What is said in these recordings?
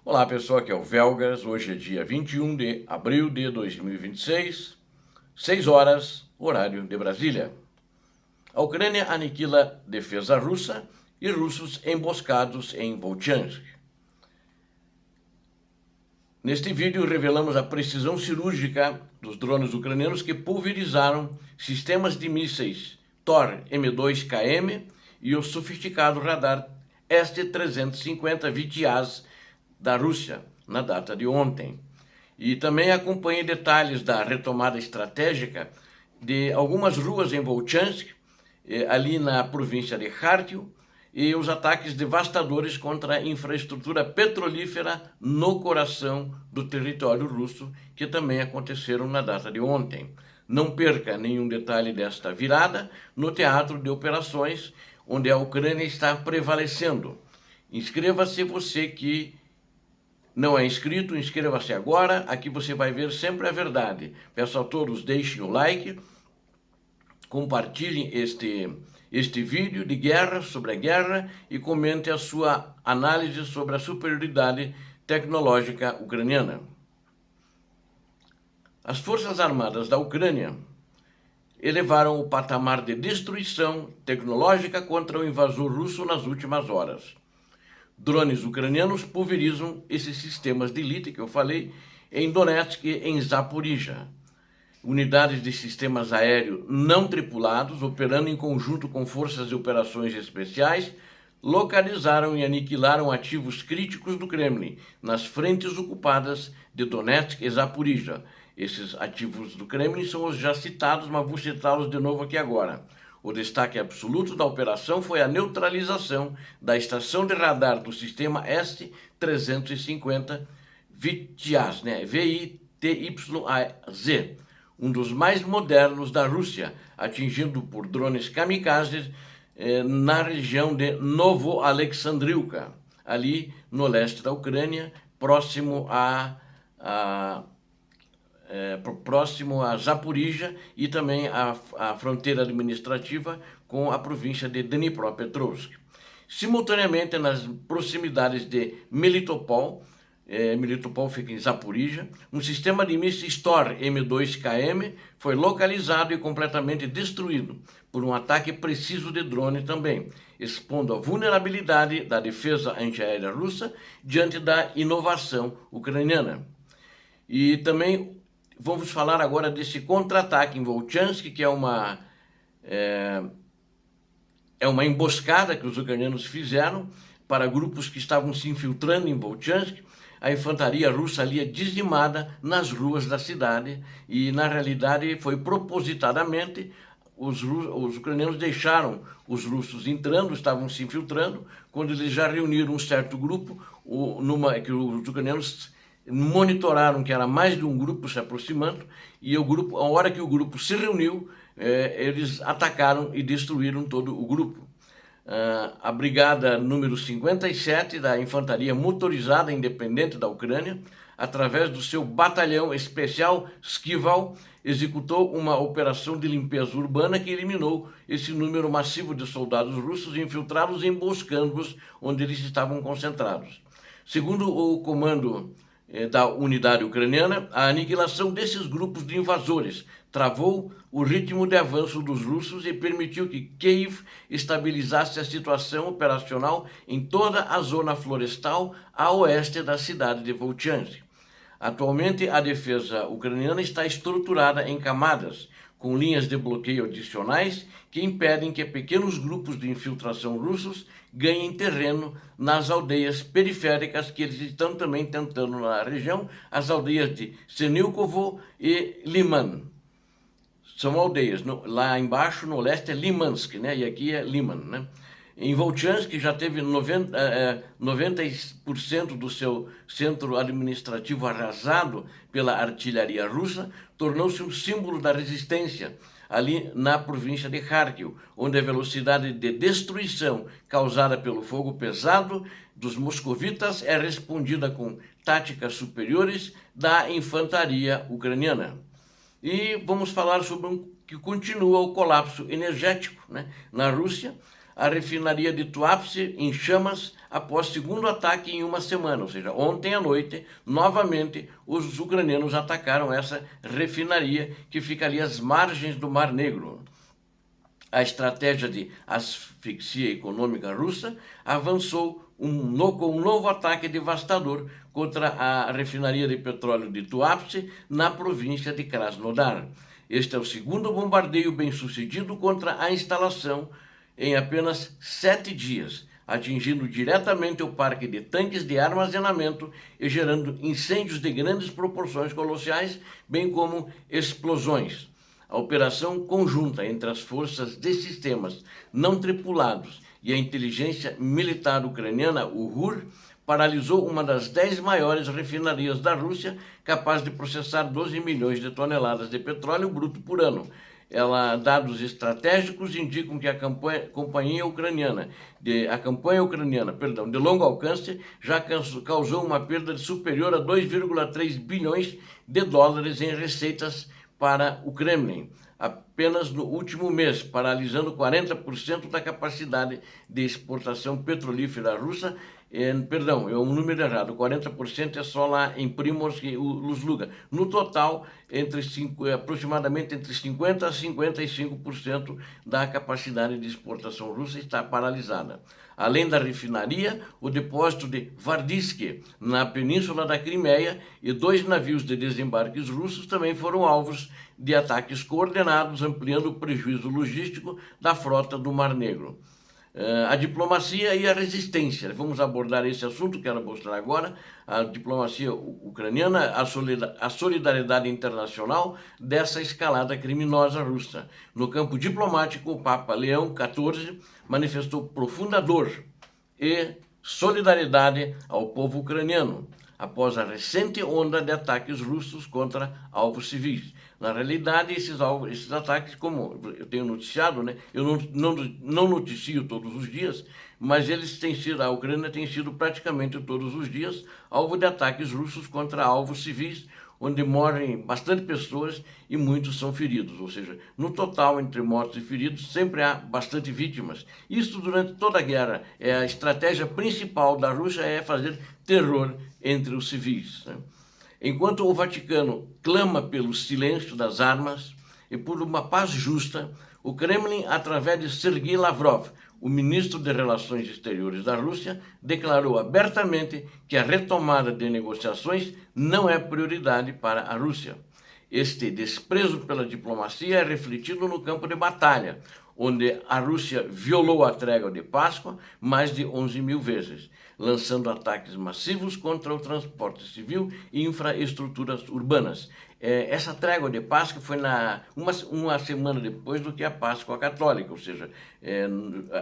Olá pessoal, aqui é o Velgas, hoje é dia 21 de abril de 2026, 6 horas, horário de Brasília. A Ucrânia aniquila defesa russa e russos emboscados em Volchansk. Neste vídeo revelamos a precisão cirúrgica dos drones ucranianos que pulverizaram sistemas de mísseis Tor M2KM e o sofisticado radar S-350 Vityaz da Rússia, na data de ontem. E também acompanhe detalhes da retomada estratégica de algumas ruas em Volchansk, ali na província de Kharkiv, e os ataques devastadores contra a infraestrutura petrolífera no coração do território russo, que também aconteceram na data de ontem. Não perca nenhum detalhe desta virada no teatro de operações, onde a Ucrânia está prevalecendo. Inscreva-se você que não é inscrito, inscreva-se agora, aqui você vai ver sempre a verdade. Peço a todos, deixem o like, compartilhem este vídeo de guerra, sobre a guerra, e comente a sua análise sobre a superioridade tecnológica ucraniana. As Forças Armadas da Ucrânia elevaram o patamar de destruição tecnológica contra o invasor russo nas últimas horas. Drones ucranianos pulverizam esses sistemas de elite que eu falei em Donetsk e em Zaporizhia. Unidades de sistemas aéreos não tripulados, operando em conjunto com forças de operações especiais, localizaram e aniquilaram ativos críticos do Kremlin nas frentes ocupadas de Donetsk e Zaporizhia. Esses ativos do Kremlin são os já citados, mas vou citá-los de novo aqui agora. O destaque absoluto da operação foi a neutralização da estação de radar do sistema S-350 Vityaz, V-I-T-Y-A-Z, um dos mais modernos da Rússia, atingindo por drones kamikazes na região de Novo-Alexandriivka, ali no leste da Ucrânia, próximo a Zaporizhia e também a fronteira administrativa com a província de Dnipropetrovsk. Simultaneamente, nas proximidades de Melitopol, Melitopol fica em Zaporizhia, um sistema de mísseis Tor M2KM foi localizado e completamente destruído por um ataque preciso de drone também, expondo a vulnerabilidade da defesa antiaérea russa diante da inovação ucraniana. E também vamos falar agora desse contra-ataque em Volchansk, que é uma emboscada que os ucranianos fizeram para grupos que estavam se infiltrando em Volchansk. A infantaria russa ali é dizimada nas ruas da cidade e, na realidade, foi propositadamente. Os ucranianos deixaram os russos entrando, estavam se infiltrando, quando eles já reuniram um certo grupo, que os ucranianos monitoraram que era mais de um grupo se aproximando, e a hora que o grupo se reuniu, eles atacaram e destruíram todo o grupo. A brigada número 57 da Infantaria Motorizada Independente da Ucrânia, através do seu batalhão especial Skival, executou uma operação de limpeza urbana que eliminou esse número massivo de soldados russos infiltrados e emboscando-os onde eles estavam concentrados. Segundo o comando da unidade ucraniana, a aniquilação desses grupos de invasores travou o ritmo de avanço dos russos e permitiu que Kiev estabilizasse a situação operacional em toda a zona florestal a oeste da cidade de Volchansk. Atualmente, a defesa ucraniana está estruturada em camadas, com linhas de bloqueio adicionais que impedem que pequenos grupos de infiltração russos ganhem terreno nas aldeias periféricas que eles estão também tentando na região, as aldeias de Senilkovo e Liman. São aldeias, lá embaixo no leste é Limansk, e aqui é Liman. Em Volchansk, que já teve 90% do seu centro administrativo arrasado pela artilharia russa, tornou-se um símbolo da resistência ali na província de Kharkiv, onde a velocidade de destruição causada pelo fogo pesado dos moscovitas é respondida com táticas superiores da infantaria ucraniana. E vamos falar sobre que continua o colapso energético na Rússia. a refinaria de Tuapse em chamas após segundo ataque em uma semana, ou seja, ontem à noite, novamente, os ucranianos atacaram essa refinaria que fica ali às margens do Mar Negro. A estratégia de asfixia econômica russa avançou com um novo ataque devastador contra a refinaria de petróleo de Tuapse, na província de Krasnodar. Este é o segundo bombardeio bem-sucedido contra a instalação em apenas 7 dias, atingindo diretamente o parque de tanques de armazenamento e gerando incêndios de grandes proporções colossais, bem como explosões. A operação conjunta entre as forças de sistemas não tripulados e a inteligência militar ucraniana, o RUR, paralisou uma das 10 maiores refinarias da Rússia, capaz de processar 12 milhões de toneladas de petróleo bruto por ano. Dados estratégicos indicam que a campanha ucraniana de longo alcance já causou uma perda superior a 2,3 bilhões de dólares em receitas para o Kremlin, apenas no último mês, paralisando 40% da capacidade de exportação petrolífera russa. Perdão, é um número errado, 40% é só lá em Primorsk e Luzluga. No total, aproximadamente entre 50% a 55% da capacidade de exportação russa está paralisada. Além da refinaria, o depósito de Vardiske, na península da Crimeia, e 2 navios de desembarques russos também foram alvos de ataques coordenados, ampliando o prejuízo logístico da frota do Mar Negro. A diplomacia e a resistência. Vamos abordar esse assunto, quero mostrar agora. A diplomacia ucraniana, a solidariedade internacional dessa escalada criminosa russa. No campo diplomático, o Papa Leão XIV manifestou profunda dor e solidariedade ao povo ucraniano após a recente onda de ataques russos contra alvos civis. Na realidade, esses ataques, como eu tenho noticiado, né, eu não noticio todos os dias, mas a Ucrânia tem sido praticamente todos os dias alvo de ataques russos contra alvos civis, onde morrem bastante pessoas e muitos são feridos. Ou seja, no total, entre mortos e feridos, sempre há bastante vítimas. Isso durante toda a guerra. A estratégia principal da Rússia é fazer terror entre os civis, né? Enquanto o Vaticano clama pelo silêncio das armas e por uma paz justa, o Kremlin, através de Sergei Lavrov, o ministro de Relações Exteriores da Rússia, declarou abertamente que a retomada de negociações não é prioridade para a Rússia. Este desprezo pela diplomacia é refletido no campo de batalha, onde a Rússia violou a trégua de Páscoa mais de 11 mil vezes, lançando ataques massivos contra o transporte civil e infraestruturas urbanas. Essa trégua de Páscoa foi uma semana depois do que a Páscoa católica, ou seja,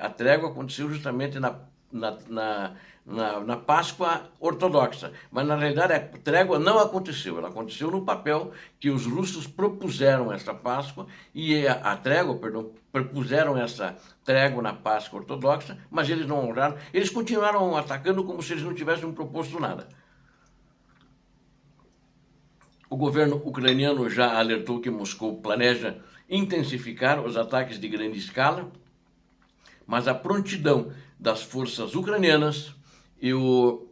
a trégua aconteceu justamente na Páscoa ortodoxa, mas na realidade a trégua não aconteceu, ela aconteceu no papel que os russos propuseram essa Páscoa e propuseram essa trégua na Páscoa ortodoxa, mas eles não honraram, eles continuaram atacando como se eles não tivessem proposto nada. O governo ucraniano já alertou que Moscou planeja intensificar os ataques de grande escala, mas a prontidão das forças ucranianas e o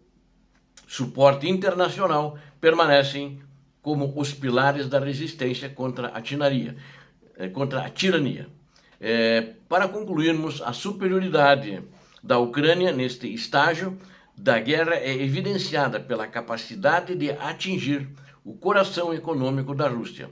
suporte internacional permanecem como os pilares da resistência contra a tirania. Para concluirmos, a superioridade da Ucrânia neste estágio da guerra é evidenciada pela capacidade de atingir o coração econômico da Rússia,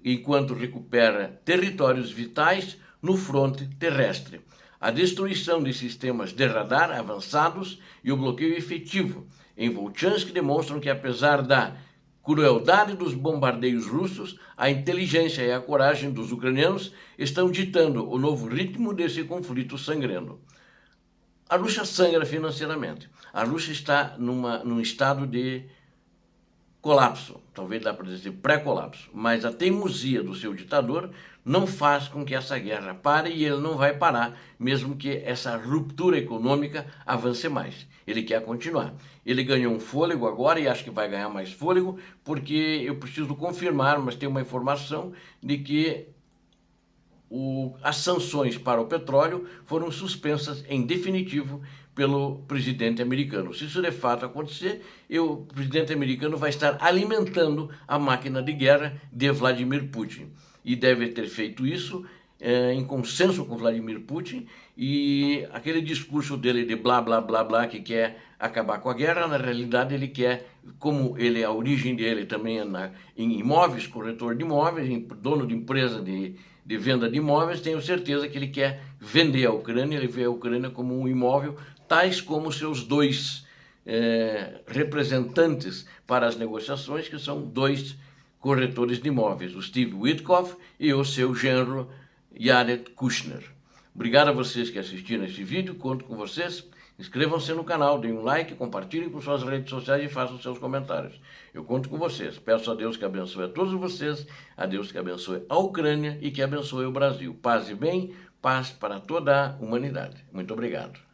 enquanto recupera territórios vitais no fronte terrestre. A destruição de sistemas de radar avançados e o bloqueio efetivo em Volchansk demonstram que, apesar da crueldade dos bombardeios russos, a inteligência e a coragem dos ucranianos estão ditando o novo ritmo desse conflito sangrento. A Rússia sangra financeiramente. A Rússia está num estado de colapso, talvez dá para dizer pré-colapso, mas a teimosia do seu ditador não faz com que essa guerra pare e ele não vai parar, mesmo que essa ruptura econômica avance mais. Ele quer continuar. Ele ganhou um fôlego agora e acho que vai ganhar mais fôlego, porque eu preciso confirmar, mas tem uma informação de que as sanções para o petróleo foram suspensas em definitivo pelo presidente americano. Se isso de fato acontecer, o presidente americano vai estar alimentando a máquina de guerra de Vladimir Putin. E deve ter feito isso em consenso com Vladimir Putin, e aquele discurso dele de blá, blá, blá, blá, que quer acabar com a guerra, na realidade ele quer, como a origem dele também é em imóveis, corretor de imóveis, dono de empresa de venda de imóveis, tenho certeza que ele quer vender a Ucrânia, ele vê a Ucrânia como um imóvel, tais como seus dois representantes para as negociações, que são dois corretores de imóveis, o Steve Witkoff e o seu genro Jared Kushner. Obrigado a vocês que assistiram esse vídeo, conto com vocês. Inscrevam-se no canal, deem um like, compartilhem com suas redes sociais e façam seus comentários. Eu conto com vocês. Peço a Deus que abençoe a todos vocês, a Deus que abençoe a Ucrânia e que abençoe o Brasil. Paz e bem, paz para toda a humanidade. Muito obrigado.